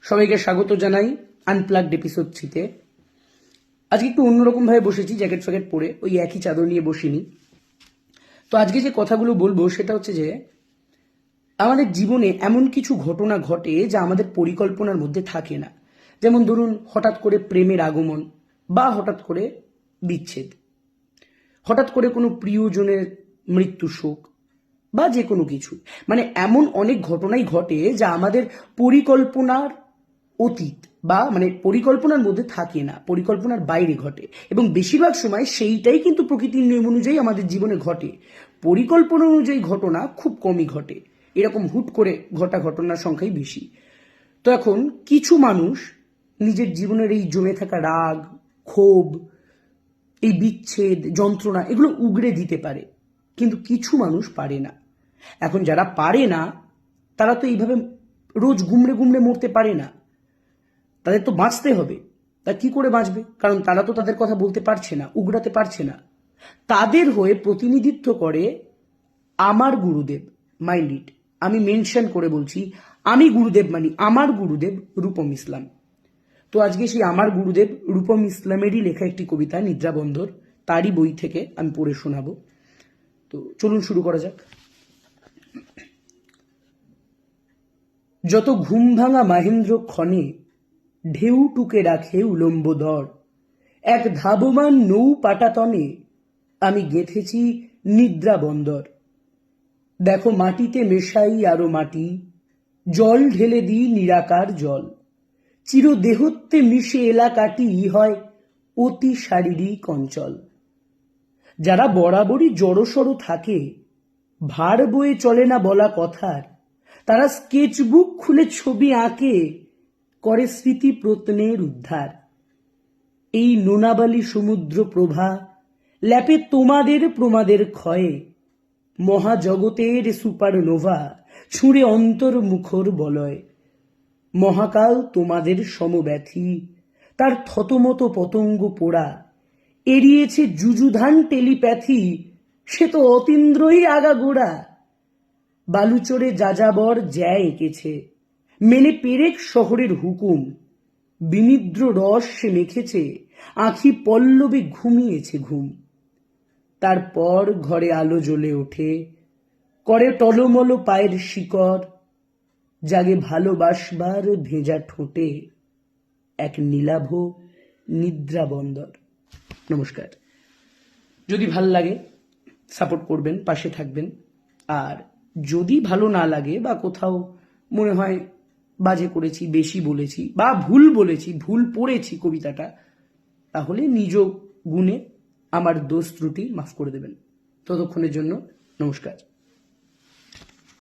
সবাইকে স্বাগত জানাই আনপ্লাগড এপিসোড 3-তে। আজকে একটু অন্যরকম ভাবে বসেছি, জ্যাকেট ফ্যাকেট পরে, ওই একই চাদর নিয়ে বসিনি। তো আজকে যে কথাগুলো বলবো সেটা হচ্ছে যে আমাদের জীবনে এমন কিছু ঘটনা ঘটে যা আমাদের পরিকল্পনার মধ্যে থাকে না। যেমন ধরুন, হঠাৎ করে প্রেমের আগমন, বা হঠাৎ করে বিচ্ছেদ, হঠাৎ করে কোনো প্রিয়জনের মৃত্যু শোক, বা যে কোনো কিছু। মানে এমন অনেক ঘটনাই ঘটে যা আমাদের পরিকল্পনার অতীত, বা মানে পরিকল্পনার মধ্যে থাকে না, পরিকল্পনার বাইরে ঘটে। এবং বেশিরভাগ সময় সেইটাই কিন্তু প্রকৃতির নিয়ম অনুযায়ী আমাদের জীবনে ঘটে। পরিকল্পনা অনুযায়ী ঘটনা খুব কমই ঘটে, এরকম হুট করে ঘটা ঘটনার সংখ্যাই বেশি। তো এখন কিছু মানুষ নিজের জীবনের এই জমে থাকা রাগ, ক্ষোভ, এই বিচ্ছেদ, যন্ত্রণা, এগুলো উগরে দিতে পারে, কিন্তু কিছু মানুষ পারে না। এখন যারা পারে না তারা তো এইভাবে রোজ গুমড়ে গুমড়ে মরতে পারে না, তাদের তো বাঁচতে হবে। তা কি করে বাঁচবে? কারণ তারা তো তাদের কথা বলতে পারছে না, উগড়াতে পারছে না। তাদের হয়ে প্রতিনিধিত্ব করে আমার গুরুদেব। মাইন্ড ইট, আমি মেনশন করে বলছি, আমি গুরুদেব মানি আমার গুরুদেব রূপম ইসলাম। তো আজকে সেই আমার গুরুদেব রূপম ইসলামেরই লেখা একটি কবিতা নিদ্রা বন্দর, তারই বই থেকে আমি পড়ে শোনাবো। তো চলুন শুরু করা যাক। যত ঘুম ভাঙা মাহেন্দ্র ক্ষণে ঢেউ টুকে রাখে উলম্ব দর, এক ধাবমান নৌ পাটাতনে আমি গেঁথেছি নিদ্রা বন্দর। দেখো মাটিতে মেশাই আরো মাটি, জল ঢেলে দিই নিরাকার জল, চিরদেহত্বে মিশে এলাকাটি হয় অতি শারীরিক অঞ্চল। যারা বরাবরই জড়সড় থাকে, ভার বয়ে চলে না বলা কথার, তারা স্কেচবুক খুলে ছবি আঁকে, করে স্মৃতি প্রত্নের উদ্ধার। এই নোনাবালি সমুদ্র প্রভা ল্যাপে তোমাদের প্রমাদের ক্ষয়ে, মহাজগতের সুপারনোভা ছুঁড়ে অন্তর মুখর বলয়। মহাকাল তোমাদের সমব্যথী, তার থতমত পতঙ্গ পোড়া এড়িয়েছে যুযুধান টেলিপ্যাথি, সে তো অতীন্দ্রই আগাগোড়া। বালুচরে যাযাবর জ্যা এঁকেছে, মেনে পেরেক শহরের হুকুম, বিনিদ্র রস সে মেখেছে, আঁখি পল্লবে ঘুমিয়েছে ঘুম। তারপর ঘরে আলো জ্বলে ওঠে, করে টলমল পায়ের শিকড়, জাগে ভালোবাসবার ভেজা ঠোঁটে এক নীলাভ নিদ্রা বন্দর। নমস্কার। যদি ভাল লাগে সাপোর্ট করবেন, পাশে থাকবেন। আর যদি ভালো না লাগে বা কোথাও মনে হয় বাজে করেছি, বেশি বলেছি, বা ভুল বলেছি, ভুল পড়েছি কবিতাটা, তাহলে নিজ গুণে আমার দোষ ত্রুটি মাফ করে দেবেন। ততক্ষণের জন্য নমস্কার।